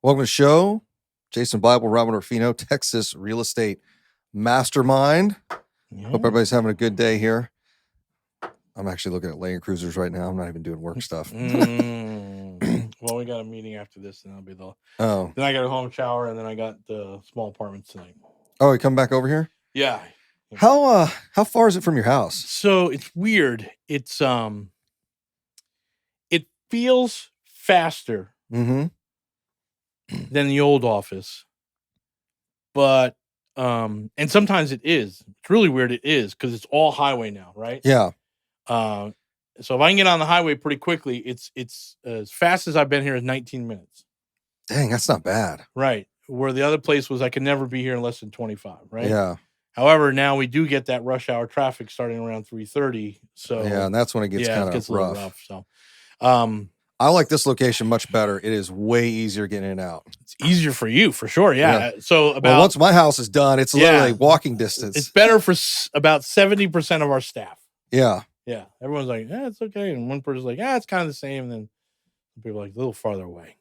Welcome to the show. Jason Bible, Robin Orfino, Texas Real Estate Mastermind. Yeah. Hope everybody's having a good day here. I'm actually looking at Land Cruisers right now. I'm not even doing work stuff. Well, we got a meeting after this, and I'll be the. Oh. Then I got a home shower, and then I got the small apartments tonight. Oh, you come back over here? Yeah. How far is it from your house? So it's weird. It's it feels faster Mm-hmm. than the old office, but and sometimes it is. It's really weird. It is because it's all highway now, right? Yeah. So if I can get on the highway pretty quickly, it's as fast as I've been here is 19 minutes. Dang, that's not bad. Right. Where the other place was I could never be here in less than 25, right? Yeah. However, now we do get that rush hour traffic starting around 3:30. So yeah, and that's when it gets kind of a little rough. So I like this location much better. It is way easier getting in and out. It's easier for you, for sure. Yeah. So once my house is done, it's literally walking distance. It's better for about 70% of our staff. Yeah. Yeah. Everyone's like, it's okay. And one person's like, it's kind of the same. And then people are like, a little farther away.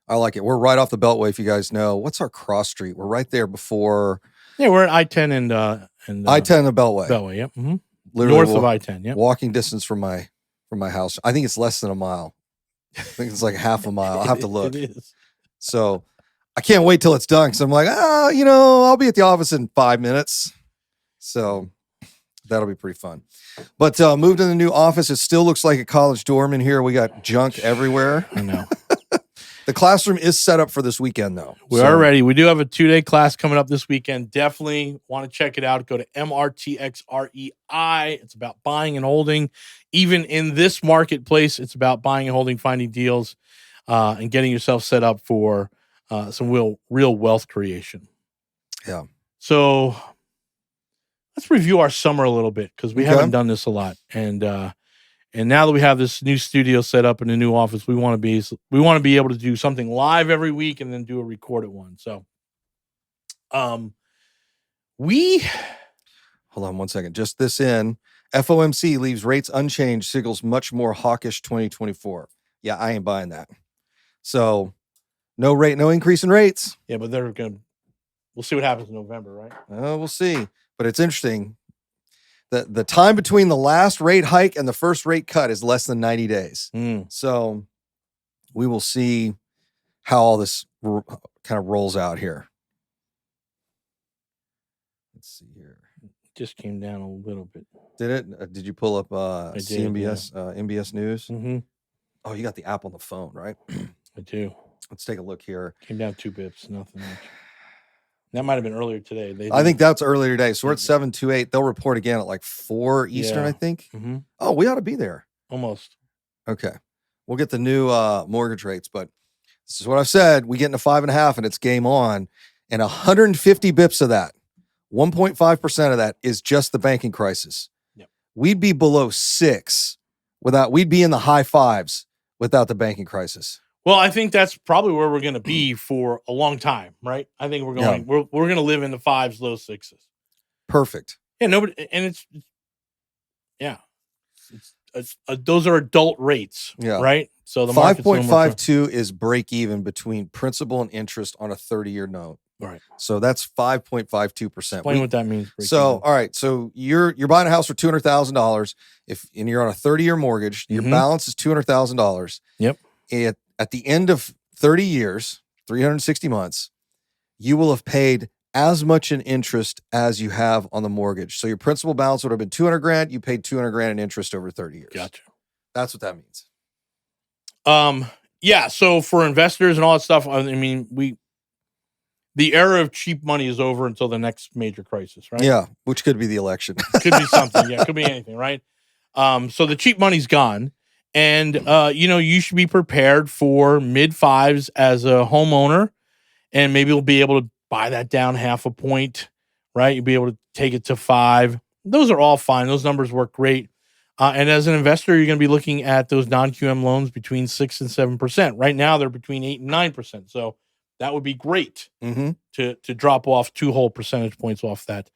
I like it. We're right off the Beltway, if you guys know. What's our cross street? We're right there before. Yeah, we're at I-10 and I-10 and the Beltway. Beltway, yep. Mm-hmm. Literally North of I-10, yep. Walking distance from my house. I think it's less than a mile. I think it's like half a mile. I'll have to look. It is. So I can't wait till it's done because I'm like, I'll be at the office in 5 minutes. So that'll be pretty fun. But moved in the new office. It still looks like a college dorm in here. We got junk everywhere. I know. The classroom is set up for this weekend, though. We are ready. We do have a 2-day class coming up this weekend. Definitely want to check it out. Go to Mrtxre. It's about buying and holding. Even in this marketplace, it's about buying and holding, finding deals, and getting yourself set up for some real wealth creation. Yeah. So let's review our summer a little bit because we haven't done this a lot. And now that we have this new studio set up in a new office, we want to be able to do something live every week and then do a recorded one. So, hold on one second. Just this in. FOMC leaves rates unchanged, signals much more hawkish 2024. Yeah, I ain't buying that. So, no increase in rates. Yeah, but we'll see what happens in November, right? We'll see. But it's interesting. The time between the last rate hike and the first rate cut is less than 90 days. So we will see how all this kind of rolls out here. Let's see here. It just came down a little bit. Did it? Did you pull up CNBS, MBS News? Mm-hmm. Oh, you got the app on the phone, right? I do. Let's take a look here. Came down 2 bips, nothing much. That might have been earlier today. I think that's earlier today. So we're at 7:28. They'll report again at like 4 Eastern, I think. Mm-hmm. Oh, we ought to be there. Almost. Okay. We'll get the new mortgage rates, but this is what I've said. We get into 5.5 and it's game on. And 150 bips of that, 1.5% of that is just the banking crisis. Yep. We'd be below 6 we'd be in the high 5s without the banking crisis. Well, I think that's probably where we're going to be for a long time, right? I think we're going to live in the 5s, low 6s. Perfect. Yeah, those are adult rates, right? So the 5.52 is break even between principal and interest on a 30-year note. Right. So that's 5.52%. Explain what that means. So, all right. So you're buying a house for $200,000 and you're on a 30-year mortgage. Your balance is $200,000. Yep. At the end of 30 years, 360 months, you will have paid as much in interest as you have on the mortgage. So your principal balance would have been $200,000. You paid $200,000 in interest over 30 years. Gotcha. That's what that means. Yeah. So for investors and all that stuff, I mean, the era of cheap money is over until the next major crisis, right? Yeah, which could be the election. Could be something. Yeah, could be anything, right? So the cheap money's gone. And, you should be prepared for mid-5s as a homeowner, and maybe you'll be able to buy that down 0.5 point, right? You'll be able to take it to 5. Those are all fine. Those numbers work great. And as an investor, you're going to be looking at those non-QM loans between 6 and 7%. Right now, they're between 8 and 9%. So that would be great to drop off 2 whole percentage points off that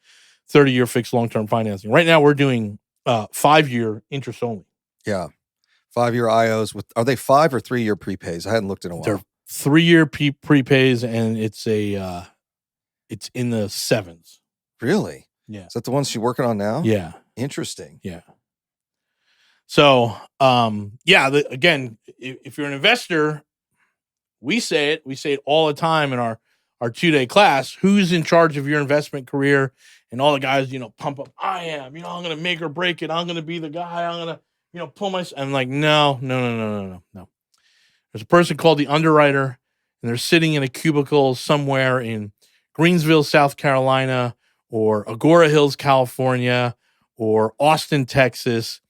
30-year fixed long-term financing. Right now, we're doing 5-year interest only. Yeah. 5-year IOs are they 5 or 3 year prepays? I hadn't looked in a while. They're 3-year prepays, and it's in the 7s. Really? Yeah. Is that the one she's working on now? Yeah. Interesting. Yeah. So, again, if you're an investor, we say it all the time in our 2-day class. Who's in charge of your investment career? And all the guys, pump up. I am. I'm going to make or break it. I'm going to be the guy. I'm going to, pull my. I'm like, no. There's a person called the underwriter, and they're sitting in a cubicle somewhere in Greensville, South Carolina, or Agora Hills, California, or Austin, Texas,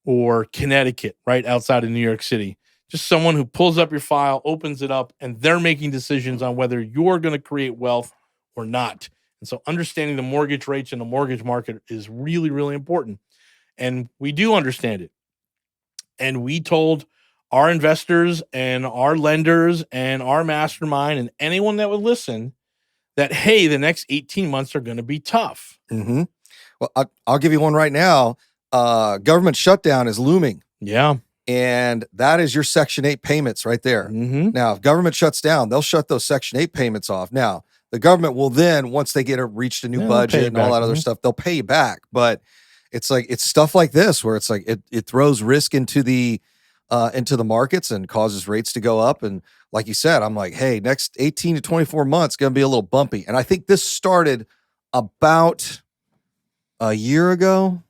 or Connecticut, right outside of New York City. Just someone who pulls up your file, opens it up, and they're making decisions on whether you're going to create wealth or not. And so understanding the mortgage rates and the mortgage market is really, really important. And we do understand it. And we told our investors and our lenders and our mastermind and anyone that would listen that, hey, the next 18 months are going to be tough. Mm-hmm. Well, I'll give you one right now. Government shutdown is looming. Yeah. And that is your Section 8 payments right there. Mm-hmm. Now, if government shuts down, they'll shut those Section 8 payments off. Now, the government will then, once they reached a new budget and all that other stuff, they'll pay you back. But it's stuff like this where it's like it throws risk into the markets and causes rates to go up. And like you said, I'm like, hey, next 18 to 24 months going to be a little bumpy. And I think this started about a year ago.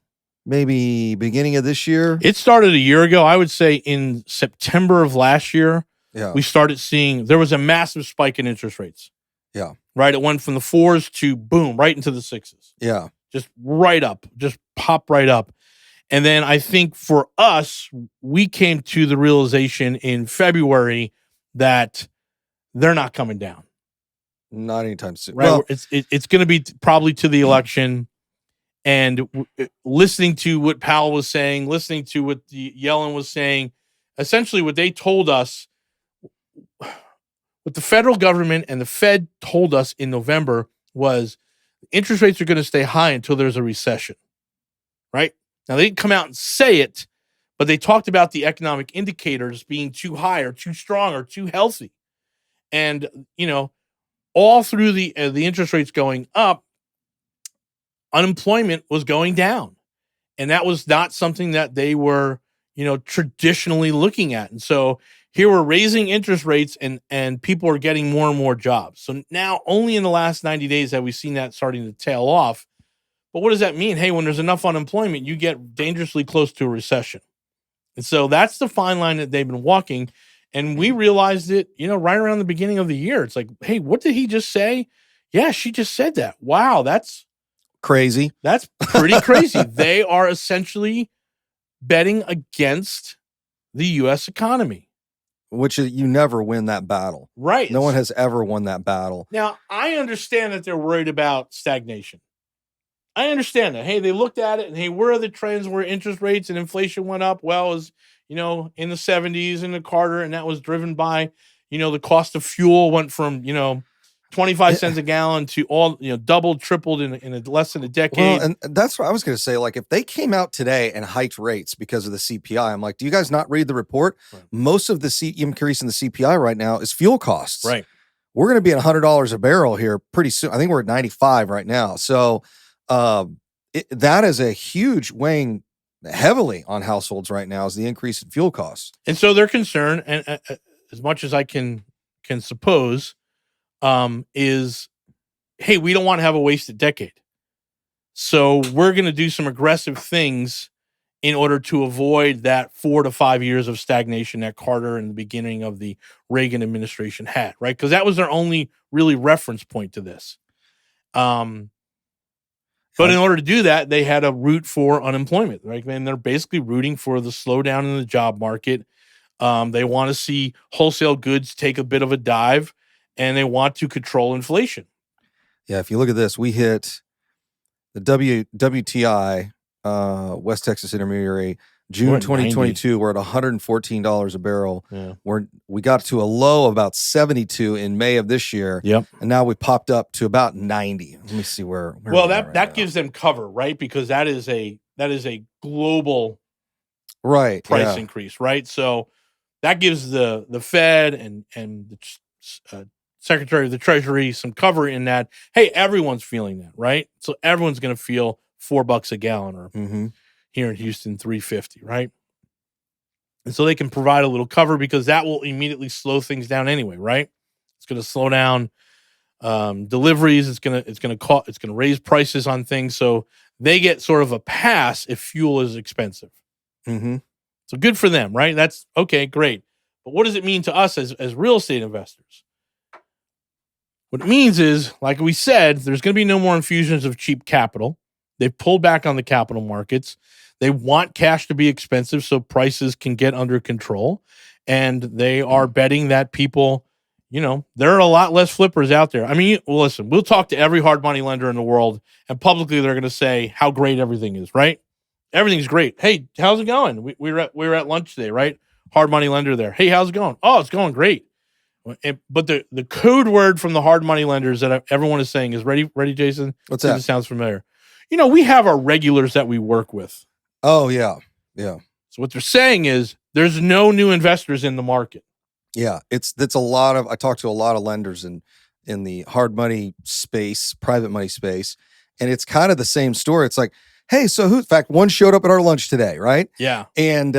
Maybe beginning of this year. It started a year ago. I would say in September of last year, we started seeing there was a massive spike in interest rates. Yeah. Right. It went from the 4s to boom, right into the 6s. Yeah. Just right up, just pop right up. And then I think for us, we came to the realization in February that they're not coming down. Not anytime soon. Right. Well, it's going to be probably to the election. And listening to what Powell was saying, listening to what Yellen was saying, essentially what they told us, what the federal government and the Fed told us in November was interest rates are going to stay high until there's a recession, right? Now, they didn't come out and say it, but they talked about the economic indicators being too high or too strong or too healthy. And, all through the interest rates going up, unemployment was going down, and that was not something that they were, traditionally looking at. And so here we're raising interest rates and people are getting more and more jobs. So now only in the last 90 days have we seen that starting to tail off. But what does that mean? Hey, when there's enough unemployment, you get dangerously close to a recession. And so that's the fine line that they've been walking. And we realized it, right around the beginning of the year. It's like, hey, what did he just say? Yeah, she just said that. Wow, that's crazy. That's pretty crazy. They are essentially betting against the U.S. economy. Which you never win that battle. Right. No one has ever won that battle. Now, I understand that they're worried about stagnation. I understand that. Hey, they looked at it and, hey, where are the trends where interest rates and inflation went up? Well, it was, in the 70s in the Carter, and that was driven by, the cost of fuel went from, 25 cents a gallon to all, doubled, tripled in less than a decade. Well, and that's what I was going to say. Like, if they came out today and hiked rates because of the CPI, I'm like, do you guys not read the report? Right. Most of the increase in the CPI right now is fuel costs. Right. We're going to be at $100 a barrel here pretty soon. I think we're at 95 right now. So that is a huge weighing heavily on households right now is the increase in fuel costs. And so they're concerned, and as much as I can suppose, is, hey, we don't want to have a wasted decade. So we're going to do some aggressive things in order to avoid that 4 to 5 years of stagnation that Carter and the beginning of the Reagan administration had, right? Because that was their only really reference point to this. But in order to do that, they had to root for unemployment, right? And they're basically rooting for the slowdown in the job market. They want to see wholesale goods take a bit of a dive, and they want to control inflation. Yeah, if you look at this, we hit the WTI, West Texas Intermediary, June 2022. We're at $114 a barrel. Yeah. We got to a low of about 72 in May of this year. Yep. And now we popped up to about 90. Let me see where well, that gives them cover, right? Because that is a global price increase, right? So that gives the Fed and Secretary of the Treasury some cover in that. Hey, everyone's feeling that, right? So everyone's going to feel $4 a gallon, or here in Houston, $3.50, right? And so they can provide a little cover because that will immediately slow things down anyway, right? It's going to slow down deliveries. It's going to raise prices on things. So they get sort of a pass if fuel is expensive. So good for them, right? That's okay, great. But what does it mean to us as real estate investors? What it means is, like we said, there's going to be no more infusions of cheap capital. They've pulled back on the capital markets. They want cash to be expensive so prices can get under control. And they are betting that people, there are a lot less flippers out there. I mean, listen, we'll talk to every hard money lender in the world, and publicly they're going to say how great everything is, right? Everything's great. Hey, how's it going? We were at lunch today, right? Hard money lender there. Hey, how's it going? Oh, it's going great. But the code word from the hard money lenders that everyone is saying is ready, Jason? What's that? It sounds familiar. We have our regulars that we work with. Oh, yeah. Yeah. So what they're saying is there's no new investors in the market. Yeah. It's a lot of, I talked to a lot of lenders in the hard money space, private money space, and it's kind of the same story. It's like, hey, so in fact, one showed up at our lunch today, right? Yeah. And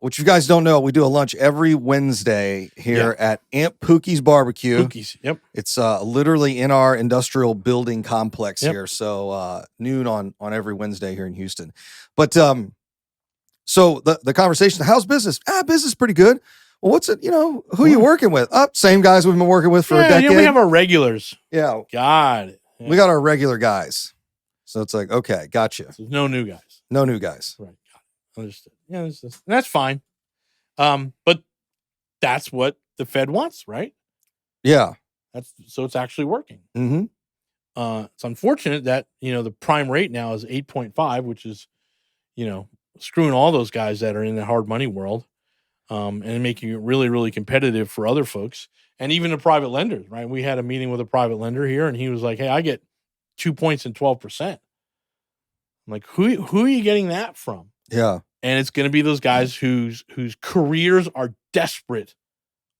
which you guys don't know, we do a lunch every Wednesday here at Aunt Pookie's Barbecue. Pookie's, yep. It's literally in our industrial building complex here. So noon on every Wednesday here in Houston. But so the conversation, how's business? Business is pretty good. Well, what's it, who are you working with? Same guys we've been working with for a decade. We have our regulars. Yeah. Got it. Yeah. We got our regular guys. So it's like, okay, gotcha. So no new guys. No new guys. Right. Got it. Understood. Yeah, that's fine. But that's what the Fed wants, right? Yeah. So it's actually working. Mm-hmm. It's unfortunate that, the prime rate now is 8.5, which is, screwing all those guys that are in the hard money world, and making it really, really competitive for other folks and even the private lenders, right? We had a meeting with a private lender here, and he was like, hey, I get 2 points and 12%. I'm like, who are you getting that from? Yeah. And it's going to be those guys whose careers are desperate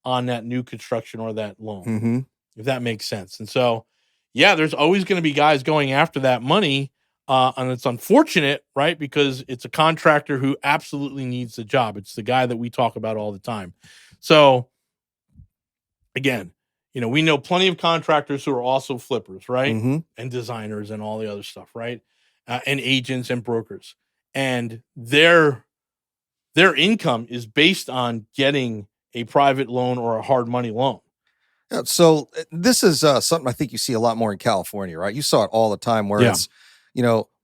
on that new construction or that loan, if that makes sense. And so, yeah, there's always going to be guys going after that money. And it's unfortunate, right? Because it's a contractor who absolutely needs the job. It's the guy that we talk about all the time. So, again, we know plenty of contractors who are also flippers, right? And designers and all the other stuff, right? And agents and brokers. And their income is based on getting a private loan or a hard money loan. Yeah, so this is something I think you see a lot more in California, right? You saw it all the time where it's,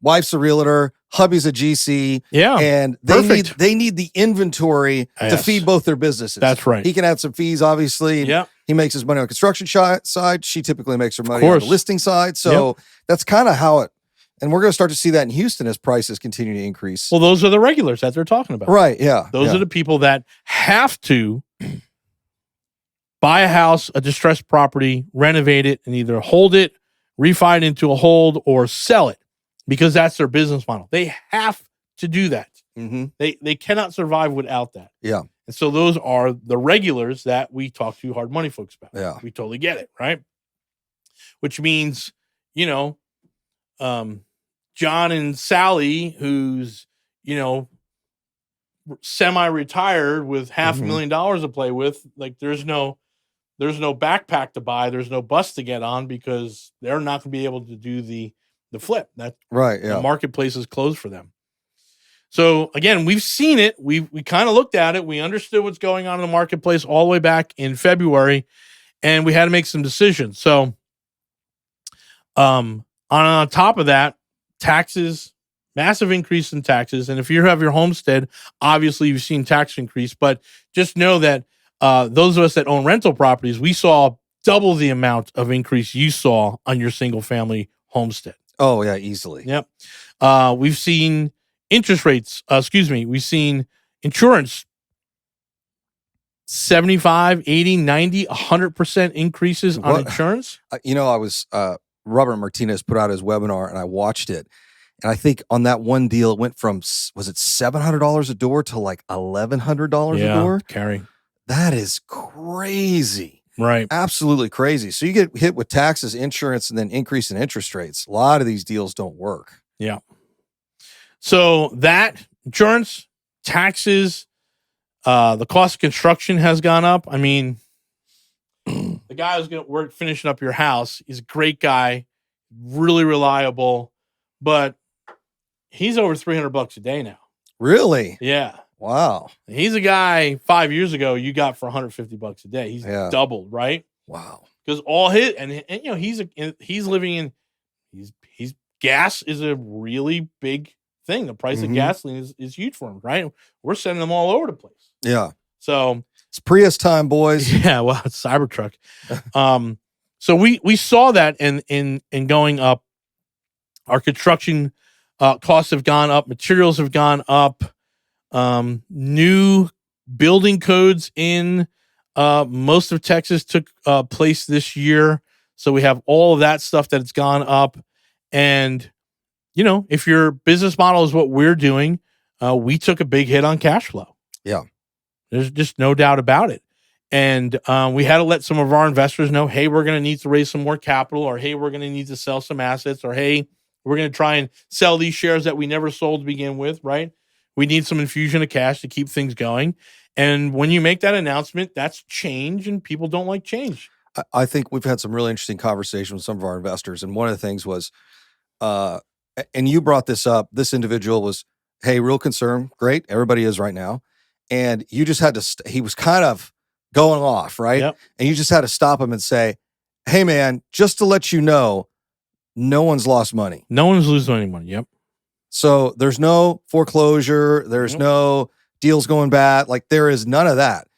wife's a realtor, hubby's a GC, and they need the inventory to feed both their businesses. That's right. He can add some fees, obviously. Yeah. He makes his money on the construction side. She typically makes her money on the listing side. So that's kind of how it, and we're going to start to see that in Houston as prices continue to increase. Well, those are the regulars that they're talking about. Right, yeah. Those are the people that have to buy a house, a distressed property, renovate it, and either hold it, refi it into a hold, or sell it because that's their business model. They have to do that. They cannot survive without that. Yeah. And so those are the regulars that we talk to hard money folks about. Yeah. We totally get it, right? Which means, John and Sally, who's, semi-retired with $500,000 to play with, like there's no backpack to buy, there's no bus to get on because they're not going to be able to do the flip. That right, yeah. The marketplace is closed for them. So again, we've seen it. We kind of looked at it. We understood what's going on in the marketplace all the way back in February, and we had to make some decisions. So, on top of that, taxes, massive increase in taxes. And if you have your homestead, obviously you've seen tax increase. But just know that those of us that own rental properties, we saw double the amount of increase you saw on your single family homestead. Oh yeah, easily. Yep. We've seen interest rates, we've seen insurance 75, 80, 90, 100% increases on insurance. I was, Robert Martinez put out his webinar and I watched it. And I think on that one deal, it went from, was it $700 a door to like $1,100 a door? Carry. That is crazy. Right. Absolutely crazy. So you get hit with taxes, insurance, and then increase in interest rates. A lot of these deals don't work. Yeah. So that insurance, taxes, the cost of construction has gone up. I mean, the guy who's going to work finishing up your house, he's a great guy, really reliable, but he's over $300 a day now. Really? Yeah. Wow. He's a guy 5 years ago you got for $150 a day. He's doubled, right? Wow. Because all his and you know he's living in he's gas is a really big thing. The price of gasoline is huge for him, right? We're sending them all over the place. Yeah. So it's Prius time, boys. Yeah, well, it's Cybertruck. So we saw that in going up. Our construction costs have gone up, materials have gone up. New building codes in most of Texas took place this year. So we have all of that stuff that's gone up. And, you know, if your business model is what we're doing, we took a big hit on cash flow. Yeah. There's just no doubt about it. And we had to let some of our investors know, hey, we're going to need to raise some more capital, or hey, we're going to need to sell some assets, or hey, we're going to try and sell these shares that we never sold to begin with, right? We need some infusion of cash to keep things going. And when you make that announcement, that's change, and people don't like change. I think we've had some really interesting conversations with some of our investors. And one of the things was, and you brought this up, this individual was, hey, real concerned. Great. Everybody is right now. And you just had to, he was kind of going off, right? Yep. And you just had to stop him and say, hey, man, just to let you know, no one's lost money. No one's losing any money. Yep. So there's no foreclosure. There's no deals going bad. Like, there is none of that.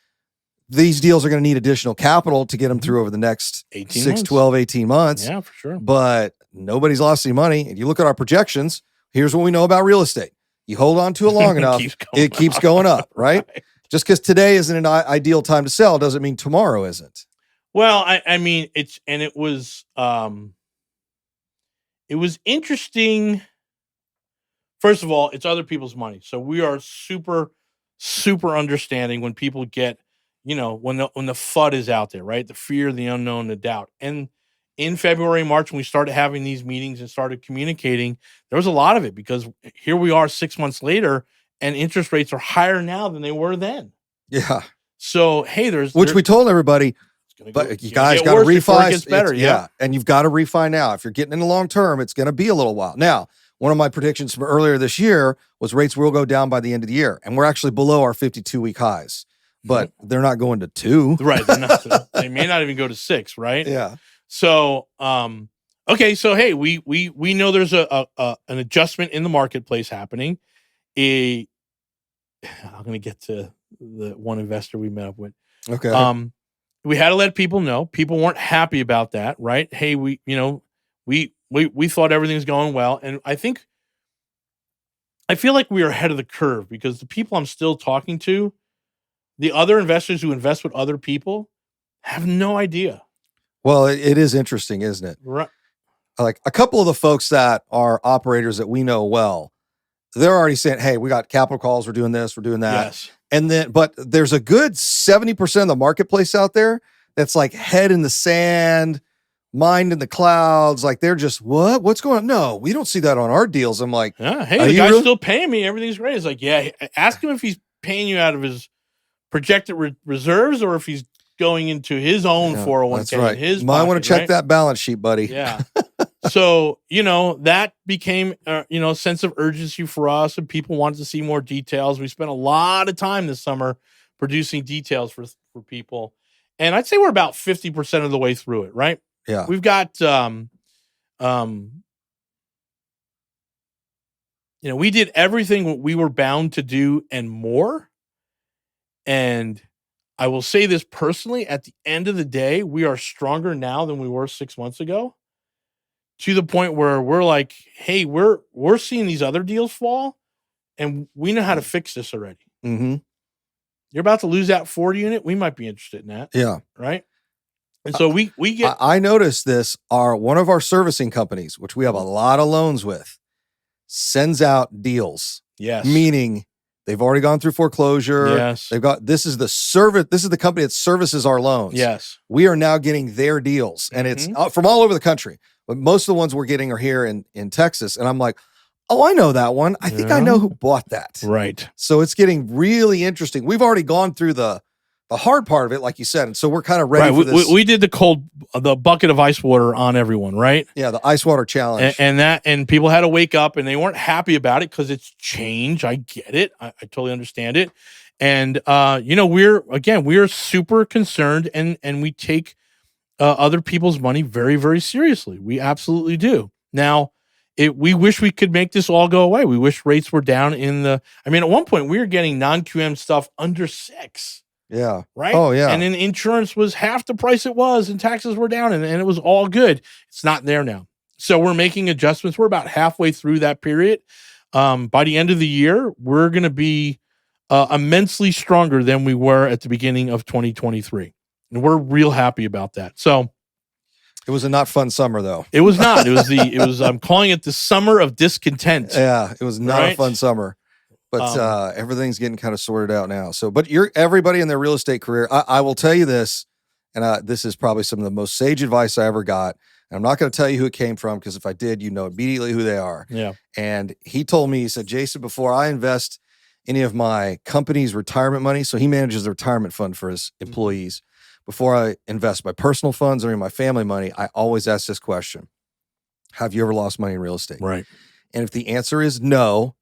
These deals are going to need additional capital to get them through over the next 6, 12, 18 months. Yeah, for sure. But nobody's lost any money. And you look at our projections, here's what we know about real estate. You hold on to it long enough, it keeps going up, right? Just because today isn't an ideal time to sell doesn't mean tomorrow isn't. Well, I mean, it was interesting. First of all, it's other people's money. So we are super, super understanding when people get, you know, when the FUD is out there, right? The fear, the unknown, the doubt. And in February, March, when we started having these meetings and started communicating, there was a lot of it, because here we are 6 months later and interest rates are higher now than they were then. Yeah. So, hey, which we told everybody, but you guys got to refi. It gets better. Yeah. And you've got to refi now. If you're getting into long term, it's going to be a little while. Now, one of my predictions from earlier this year was rates will go down by the end of the year. And we're actually below our 52-week highs, but they're not going to 2. Right. They may not even go to 6, right? Yeah. So, okay. So, hey, we know there's an adjustment in the marketplace happening. I'm going to get to the one investor we met up with. Okay. We had to let people know. People weren't happy about that, right? Hey, we thought everything was going well. And I feel like we are ahead of the curve, because the people I'm still talking to, the other investors who invest with other people, have no idea. Well, it is interesting, isn't it? Right. Like, a couple of the folks that are operators that we know well, they're already saying, hey, we got capital calls, we're doing this, we're doing that. Yes. And then, but there's a good 70% of the marketplace out there that's like head in the sand, mind in the clouds. Like, they're just, what's going on? No, we don't see that on our deals. I'm like, yeah, hey, the guy's still paying me. Everything's great. It's like, yeah, ask him if he's paying you out of his projected reserves, or if he's going into his own 401k. That's right. His might pocket, want to check right? that balance sheet, buddy. Yeah. So, that became, a sense of urgency for us, and people wanted to see more details. We spent a lot of time this summer producing details for people. And I'd say we're about 50% of the way through it, right? Yeah. We've got, we did everything we were bound to do and more. And I will say this personally, at the end of the day, we are stronger now than we were 6 months ago, to the point where we're like, hey, we're seeing these other deals fall, and we know how to fix this already. Mm-hmm. You're about to lose that 40 unit. We might be interested in that. Yeah. Right. And so we get. I noticed this. One of our servicing companies, which we have a lot of loans with, sends out deals. Yes. Meaning They've already gone through foreclosure. Yes. This is the company that services our loans. Yes. We are now getting their deals, and it's from all over the country. But most of the ones we're getting are here in Texas. And I'm like, oh, I know that one. I think I know who bought that. Right. So it's getting really interesting. We've already gone through the hard part of it, like you said. And so we're kind of ready for this. We did the bucket of ice water on everyone, right? Yeah, the ice water challenge. And people had to wake up, and they weren't happy about it because it's change. I get it. I totally understand it. And, we're super concerned, and we take other people's money very, very seriously. We absolutely do. Now, we wish we could make this all go away. We wish rates were down at one point we were getting non-QM stuff under 6. Yeah. Right. Oh, yeah. And then insurance was half the price it was, and taxes were down, and it was all good. It's not there now. So we're making adjustments. We're about halfway through that period. By the end of the year, we're going to be immensely stronger than we were at the beginning of 2023. And we're real happy about that. So it was a not fun summer, though. It was not. I'm calling it the summer of discontent. Yeah, it was not a fun summer. But everything's getting kind of sorted out now. So, but everybody in their real estate career, I will tell you this, and this is probably some of the most sage advice I ever got. And I'm not going to tell you who it came from, because if I did, you know immediately who they are. Yeah. And he told me, he said, Jason, before I invest any of my company's retirement money, so he manages the retirement fund for his employees. Before I invest my personal funds or any of my family money, I always ask this question: have you ever lost money in real estate? Right. And if the answer is no,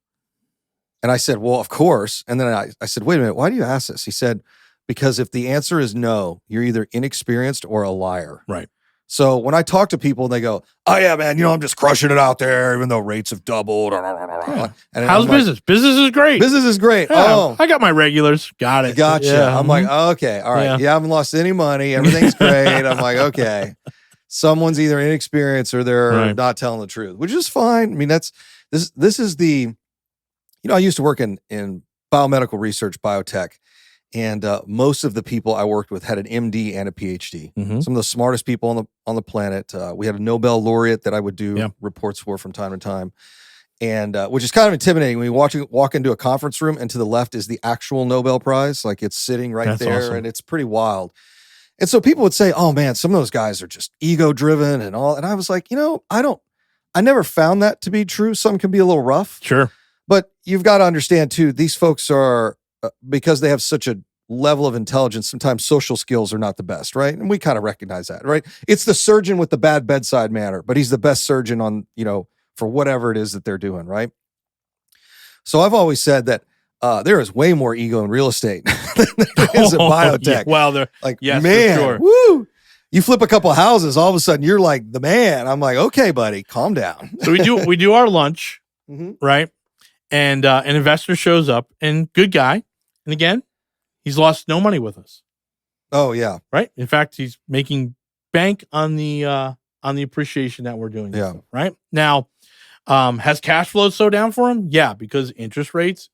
and I said, well, of course. And then I said, wait a minute, why do you ask this? He said, because if the answer is no, you're either inexperienced or a liar. Right. So when I talk to people and they go, oh yeah, man, I'm just crushing it out there, even though rates have doubled. Yeah. And how's business? Business is great. Business is great. Yeah, oh, I got my regulars. Got it. Gotcha. Yeah. I'm like, oh, okay. All right. You haven't lost any money. Everything's great. I'm like, okay. Someone's either inexperienced or they're not telling the truth, which is fine. I mean, this is the, I used to work in biomedical research, biotech, and most of the people I worked with had an MD and a PhD. Some of the smartest people on the planet. We had a Nobel laureate that I would do reports for from time to time, and which is kind of intimidating when you walk into a conference room and to the left is the actual Nobel Prize, like it's sitting right there, awesome. And it's pretty wild. And so people would say, "Oh man, some of those guys are just ego driven and all," and I was like, I never found that to be true. Some can be a little rough, sure. But you've got to understand, too, these folks are, because they have such a level of intelligence, sometimes social skills are not the best, right? And we kind of recognize that, right? It's the surgeon with the bad bedside manner, but he's the best surgeon on, for whatever it is that they're doing, right? So I've always said that there is way more ego in real estate than there is in biotech. Yeah, well, they're like, yes, man, for sure. Woo! You flip a couple of houses, all of a sudden you're like the man. I'm like, okay, buddy, calm down. So we do our lunch, right? And an investor shows up, and good guy. And again, he's lost no money with us. Oh yeah, right. In fact, he's making bank on the appreciation that we're doing. Yeah. Right now, has cash flow slowed down for him? Yeah, because interest rates,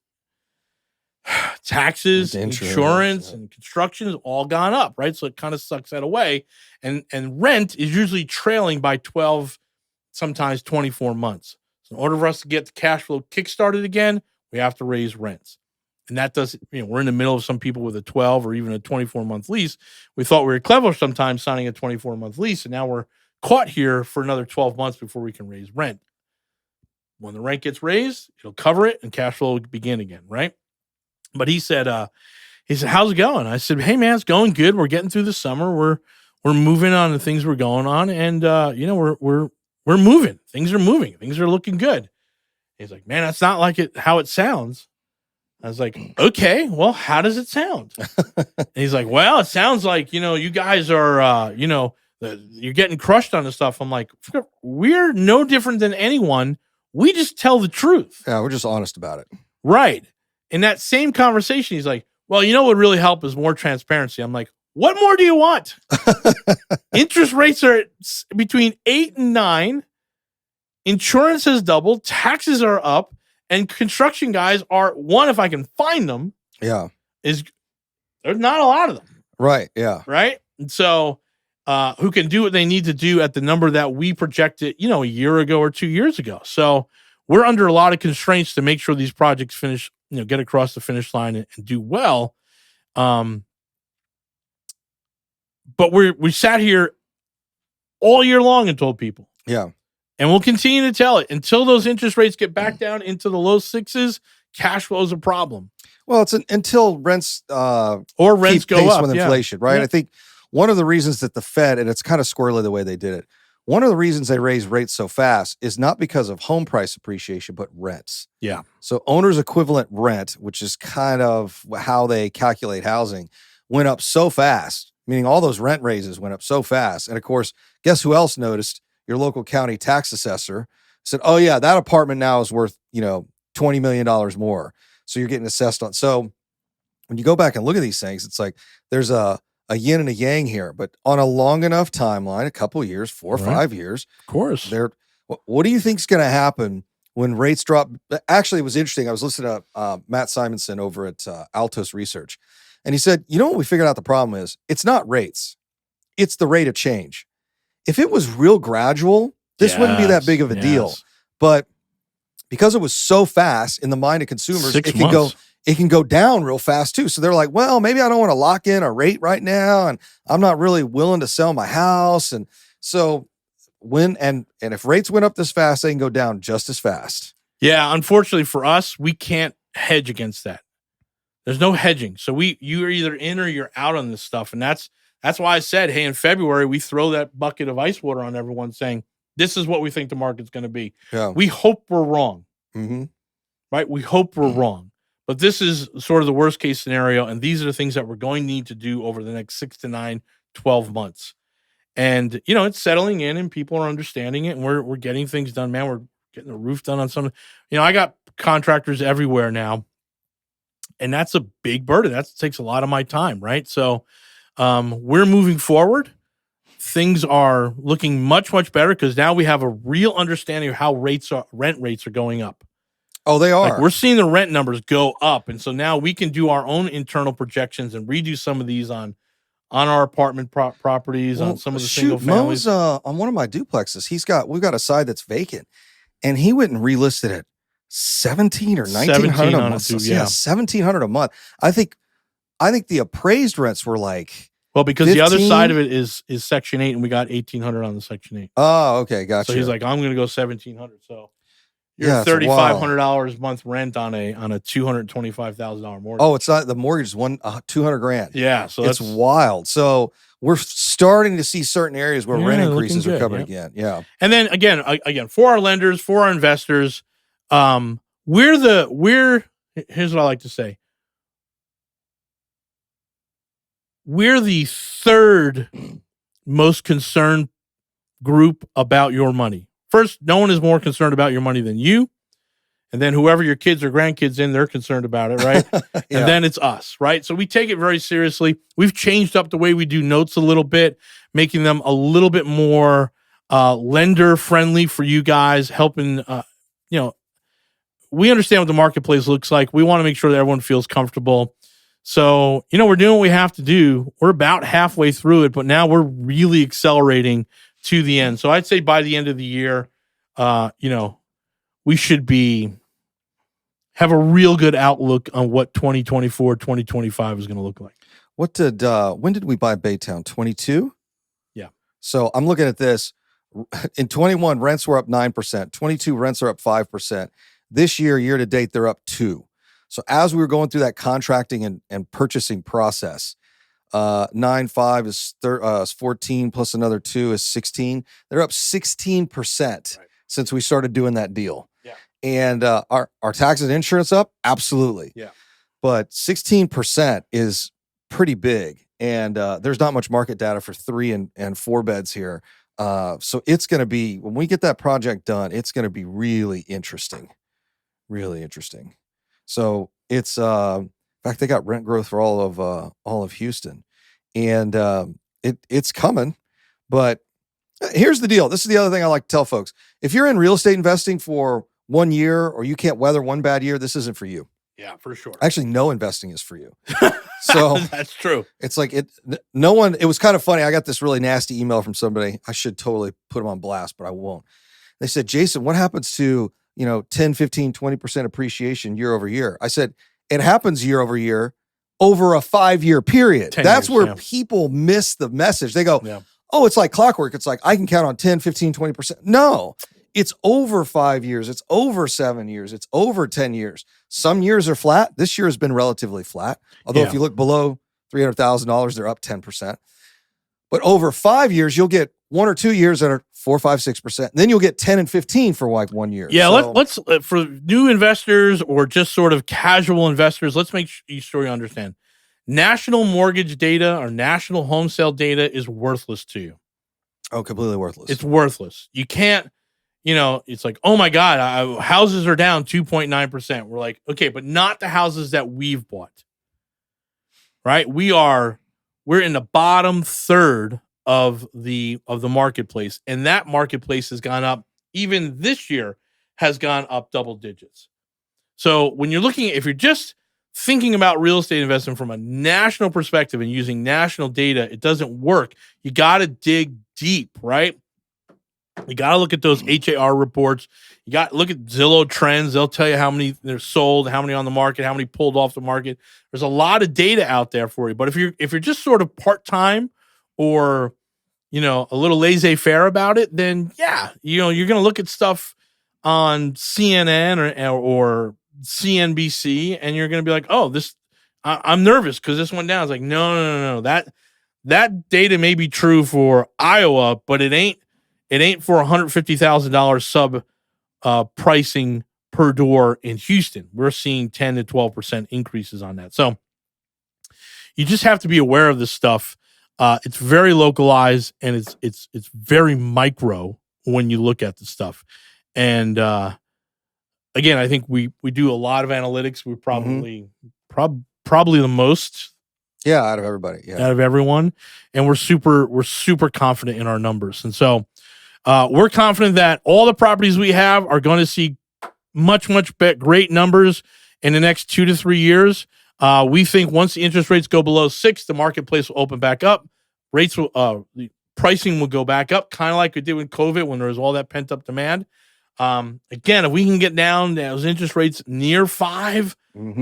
taxes, insurance, and construction has all gone up. Right, so it kind of sucks that away. And rent is usually trailing by 12, sometimes 24 months. So in order for us to get the cash flow kickstarted again, we have to raise rents. And that does, we're in the middle of some people with a 12 or even a 24-month lease. We thought we were clever sometimes signing a 24-month lease, and now we're caught here for another 12 months before we can raise rent. When the rent gets raised, it'll cover it and cash flow will begin again, right? But he said, how's it going? I said, hey man, it's going good. We're getting through the summer. We're moving on the things we're going on, and we're moving. Things are moving. Things are looking good. He's like, man, that's not like how it sounds. I was like, okay, well, how does it sound? And he's like, well, it sounds like, you guys are, you're getting crushed on this stuff. I'm like, we're no different than anyone. We just tell the truth. Yeah, we're just honest about it. Right. In that same conversation, he's like, well, what would really help is more transparency. I'm like, what more do you want? Interest rates are between 8 and 9. Insurance has doubled. Taxes are up. And construction guys are, one, if I can find them, there's not a lot of them. Right, yeah. Right? And so who can do what they need to do at the number that we projected, a year ago or 2 years ago. So we're under a lot of constraints to make sure these projects finish get across the finish line and do well. But we sat here all year long and told people. Yeah. And we'll continue to tell it until those interest rates get back down into the low 6s. Cash flow is a problem. Well, it's until rents or rents keep go pace up with inflation, right? Yeah. I think one of the reasons that the Fed, and it's kind of squirrely the way they did it, one of the reasons they raised rates so fast is not because of home price appreciation, but rents. Yeah. So owner's equivalent rent, which is kind of how they calculate housing, went up so fast, meaning all those rent raises went up so fast. And of course, guess who else noticed? Your local county tax assessor said, oh yeah, that apartment now is worth, $20 million more. So you're getting assessed on. So when you go back and look at these things, it's like there's a yin and a yang here, but on a long enough timeline, a couple of years, 4 or 5 years, of course. What do you think is going to happen when rates drop? Actually, it was interesting. I was listening to Matt Simonson over at Altos Research, and he said, what we figured out the problem is? It's not rates. It's the rate of change. If it was real gradual, this wouldn't be that big of a deal. But because it was so fast in the mind of consumers, it can go down real fast too. So they're like, well, maybe I don't want to lock in a rate right now, and I'm not really willing to sell my house. And so and if rates went up this fast, they can go down just as fast. Yeah, unfortunately for us, we can't hedge against that. There's no hedging. So you're either in or you're out on this stuff. And that's why I said, hey, in February, we throw that bucket of ice water on everyone saying, this is what we think the market's going to be. Yeah. We hope we're wrong. Mm-hmm. Right? We hope we're wrong. But this is sort of the worst case scenario. And these are the things that we're going to need to do over the next 6 to 9, 12 months. And, it's settling in and people are understanding it. And we're getting things done, man. We're getting the roof done on something. I got contractors everywhere now. And that's a big burden. That takes a lot of my time, right? So we're moving forward. Things are looking much, much better because now we have a real understanding of how rent rates are going up. Oh, they are. Like we're seeing the rent numbers go up. And so now we can do our own internal projections and redo some of these on our apartment properties, on some of the single families. Mo's, on one of my duplexes, we've got a side that's vacant, and he went and relisted it $1,700 or $1,900 a month. Yeah, $1,700 a month. I think the appraised rents were like. Well, because 15? The other side of it is Section 8, and we got 1,800 on the Section 8. Oh, okay, gotcha. So he's like, I'm going to go 1,700. So you're $3,500 a month rent on a $225,000 mortgage. Oh, it's not the mortgage is $200,000. Yeah, so it's wild. So we're starting to see certain areas where rent increases are coming again. Yeah, and then again for our lenders, for our investors, here's what I like to say. We're the third most concerned group about your money. First, no one is more concerned about your money than you. And then whoever your kids or grandkids in, they're concerned about it, right? Yeah. And then it's us, right? So we take it very seriously. We've changed up the way we do notes a little bit, making them a little bit more lender friendly for you guys, helping, we understand what the marketplace looks like. We want to make sure that everyone feels comfortable. So, we're doing what we have to do. We're about halfway through it, but now we're really accelerating to the end. So I'd say by the end of the year, we should have a real good outlook on what 2024, 2025 is going to look like. When did we buy Baytown? 22? Yeah. So I'm looking at this. In 21, rents were up 9%. 22, rents are up 5%. This year to date, they're up 2%. So as we were going through that contracting and purchasing process, 9.5 is 14 plus another 2 is 16. They're up 16% since we started doing that deal. Yeah. And our taxes and insurance up? Absolutely. Yeah. But 16% is pretty big. And there's not much market data for 3 and 4 beds here. So it's going to be, when we get that project done, it's going to be really interesting. Really interesting. So it's, in fact, they got rent growth for all of Houston, and it's coming. But here's the deal. This is the other thing I like to tell folks. If you're in real estate investing for 1 year or you can't weather one bad year, this isn't for you. Yeah, for sure. Actually, no investing is for you. So that's true. It's like it was kind of funny. I got this really nasty email from somebody. I should totally put them on blast, but I won't. They said, Jason, what happens to 10, 15, 20% appreciation year over year. I said, it happens year over year over a 5-year period. 10 That's years, where yeah. people miss the message. They go, Yeah. oh, it's like clockwork. It's like, I can count on 10, 15, 20%. No, it's over 5 years. It's over 7 years. It's over 10 years. Some years are flat. This year has been relatively flat. Although Yeah. if you look below $300,000, they're up 10%. But over 5 years, you'll get 1 or 2 years that are 4, 5, 6%. Then you'll get 10 and 15 for like 1 year. Yeah, So, let's for new investors or just sort of casual investors, let's make sure you understand. National mortgage data or national home sale data is worthless to you. oh, completely worthless. It's worthless. You can't, it's like, oh my God, houses are down 2.9%. We're like, okay, but not the houses that we've bought, right? We're in the bottom third of the marketplace, and that marketplace has gone up. Even this year has gone up double digits. So when you're looking, if you're just thinking about real estate investment from a national perspective and using national data, it doesn't work. You got to dig deep, right? You got to look at those HAR reports. You got to look at Zillow trends. They'll tell you how many they're sold, how many on the market, how many pulled off the market. There's a lot of data out there for you. But if you're just sort of part-time or, a little laissez-faire about it, then yeah, you're going to look at stuff on CNN or CNBC, and you're going to be like, oh, I'm nervous because this went down. It's like, no. That data may be true for Iowa, but it ain't for $150,000 sub pricing per door in Houston. We're seeing 10 to 12% increases on that. So you just have to be aware of this stuff. It's very localized, and it's very micro when you look at the stuff. And again, I think we do a lot of analytics. We're probably the most out of everybody, out of everyone, and we're super confident in our numbers. And so we're confident that all the properties we have are going to see much great numbers in the next 2 to 3 years. We think once the interest rates go below 6, the marketplace will open back up. The pricing will go back up, kind of like we did with COVID when there was all that pent up demand. Again, if we can get down those interest rates near 5,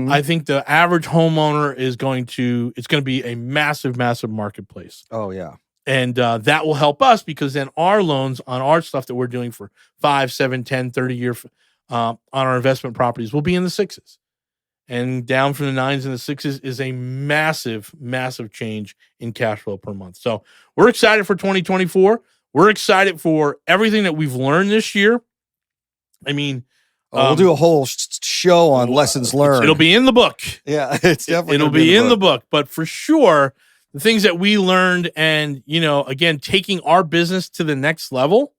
I think the average homeowner it's going to be a massive marketplace. Oh yeah. And that will help us because then our loans on our stuff that we're doing for 5, 7, 10, 30 year on our investment properties will be in the 6s. And down from the 9s and the 6s is a massive change in cash flow per month. So we're excited for 2024. We're excited for everything that we've learned this year. I mean, we'll do a whole show on lessons learned. It'll be in the book. Yeah, it's definitely it'll be in the book. But for sure, the things that we learned and, again, taking our business to the next level,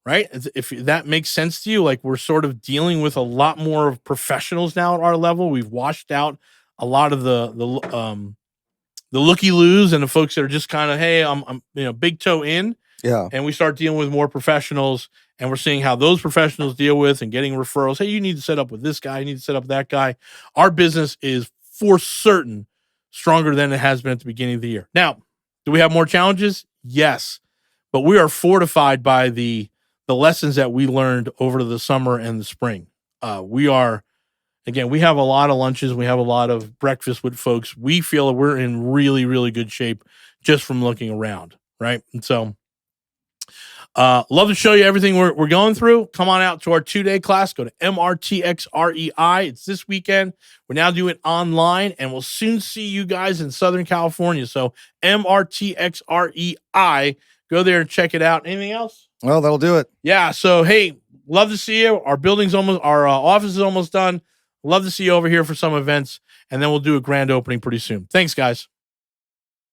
right? If that makes sense to you, like we're sort of dealing with a lot more of professionals now at our level. We've washed out a lot of the looky-loos and the folks that are just kind of, hey, I'm big toe in. Yeah. And we start dealing with more professionals, and we're seeing how those professionals deal with and getting referrals. Hey, you need to set up with this guy. You need to set up with that guy. Our business is for certain stronger than it has been at the beginning of the year. Now, do we have more challenges? Yes. But we are fortified by the lessons that we learned over the summer and the spring. We have a lot of lunches. We have a lot of breakfast with folks. We feel that we're in really, really good shape just from looking around, right? And so love to show you everything we're going through. Come on out to our 2-day class. Go to Mrtxre. It's this weekend. We're now doing it online, and we'll soon see you guys in Southern California. So Mrtxre. Go there and check it out. Anything else? Well, that'll do it. Yeah. So, hey, love to see you. Our office is almost done. Love to see you over here for some events, and then we'll do a grand opening pretty soon. Thanks, guys.